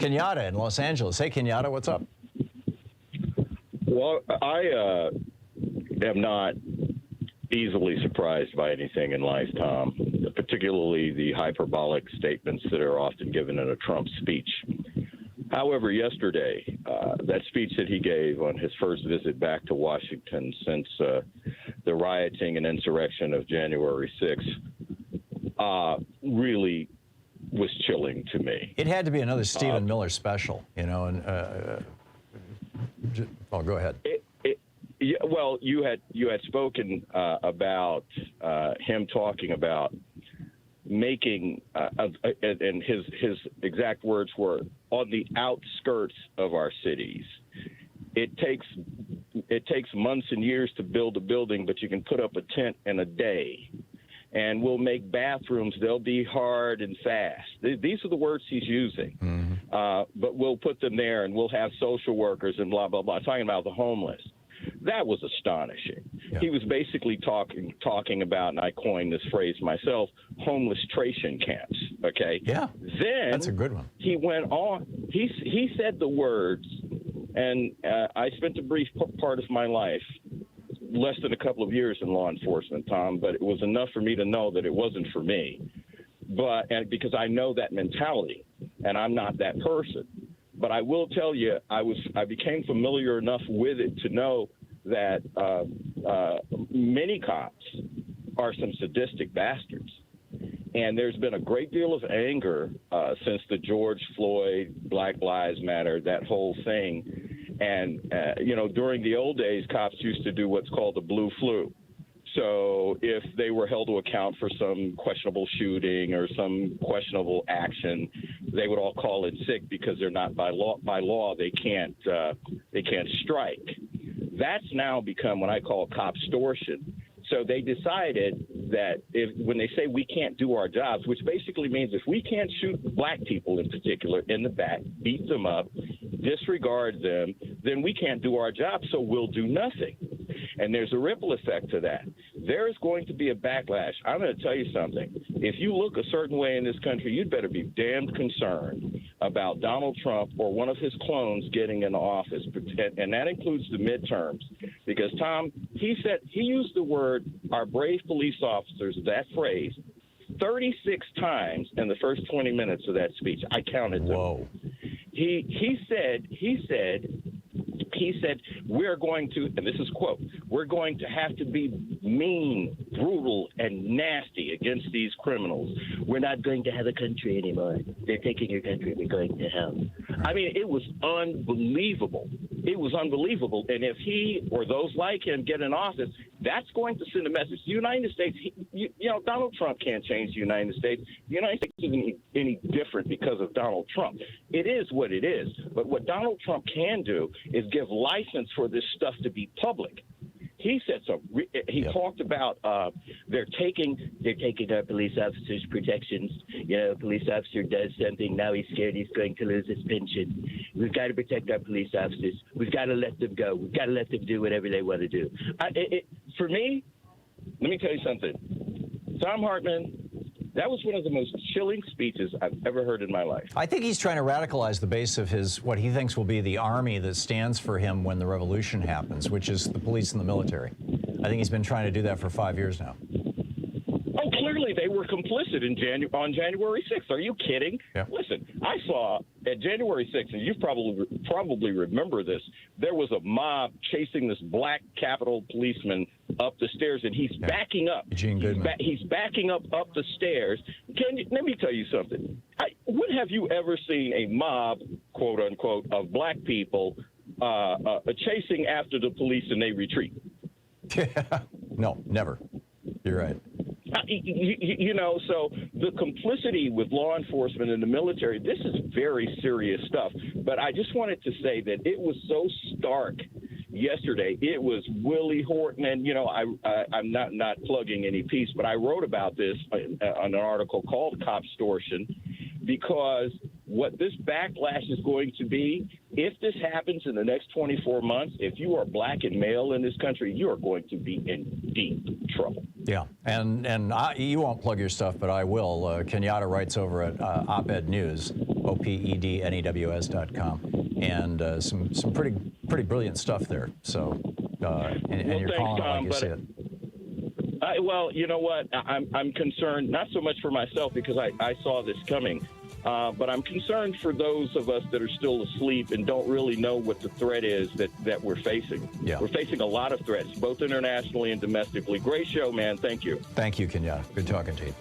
Kenyatta in Los Angeles. Hey, Kenyatta, what's up? Well, I am not easily surprised by anything in life, Tom, particularly the hyperbolic statements that are often given in a Trump speech. However, yesterday, that speech that he gave on his first visit back to Washington since the rioting and insurrection of January 6th really was chilling to me. It had to be another Stephen Miller special, you know, and go ahead. Yeah, well, you had spoken about him talking about making, and his exact words were, on the outskirts of our cities. It takes months and years to build a building, but you can put up a tent in a day. And we'll make bathrooms. They'll be hard and fast. These are the words he's using. Mm-hmm. But we'll put them there, and we'll have social workers and blah, blah, blah, talking about the homeless. That was astonishing. Yeah. He was basically talking about, and I coined this phrase myself, homeless-tration camps, okay? Yeah, then that's a good one. He went on. He said the words, and I spent a brief part of my life, less than a couple of years in law enforcement, Tom, but it was enough for me to know that it wasn't for me. And because I know that mentality, and I'm not that person. But I will tell you, I became familiar enough with it to know that many cops are some sadistic bastards. And there's been a great deal of anger since the George Floyd, Black Lives Matter, that whole thing. And, during the old days, cops used to do what's called the blue flu. So if they were held to account for some questionable shooting or some questionable action, they would all call in sick because they're not by law they can't strike. That's now become what I call copstortion. So they decided that when they say we can't do our jobs, which basically means if we can't shoot black people in particular in the back, beat them up, disregard them, then we can't do our job, so we'll do nothing. And there's a ripple effect to that. There is going to be a backlash. I'm going to tell you something. If you look a certain way in this country, you'd better be damned concerned about Donald Trump or one of his clones getting in office. And that includes the midterms. Because, Tom, he used the word, our brave police officers, that phrase, 36 times in the first 20 minutes of that speech. I counted them. Whoa. He said, we're going to, and this is a quote, we're going to have to be mean, brutal, and nasty against these criminals. We're not going to have a country anymore. They're taking your country. We're going to hell. I mean, it was unbelievable. It was unbelievable. And if he or those like him get in office, that's going to send a message. The United States, Donald Trump can't change the United States. The United States isn't any different because of Donald Trump. It is what it is. But what Donald Trump can do is give license for this stuff to be public. He said so. He talked about they're taking our police officers' protections. A police officer does something, now he's scared he's going to lose his pension. We've got to protect our police officers. We've got to let them go. We've got to let them do whatever they want to do. For me, let me tell you something. Thom Hartmann, that was one of the most chilling speeches I've ever heard in my life. I think he's trying to radicalize the base of what he thinks will be the army that stands for him when the revolution happens, which is the police and the military. I think he's been trying to do that for 5 years now. Oh, clearly they were complicit on January 6th. Are you kidding? Yeah. Listen, I saw at January 6th, and you probably remember this, there was a mob chasing this black Capitol policeman up the stairs, and he's backing up. Eugene Goodman. He's backing up the stairs. Let me tell you something. When have you ever seen a mob, quote unquote, of black people chasing after the police and they retreat? No, never. You're right. So the complicity with law enforcement and the military, this is very serious stuff. But I just wanted to say that it was so stark yesterday. It was Willie Horton, and, I'm not plugging any piece, but I wrote about this on an article called Copstortion, because what this backlash is going to be, if this happens in the next 24 months, if you are black and male in this country, you are going to be in deep trouble. Yeah, and you won't plug your stuff, but I will. Kenyatta writes over at Op-Ed News. OPEDNEWS.com, and some pretty brilliant stuff there. So, and you're thanks, calling Tom, it like you see it. Well, you know what? I'm concerned not so much for myself because I saw this coming, but I'm concerned for those of us that are still asleep and don't really know what the threat is that we're facing. Yeah. We're facing a lot of threats, both internationally and domestically. Great show, man. Thank you. Thank you, Kenyatta. Good talking to you.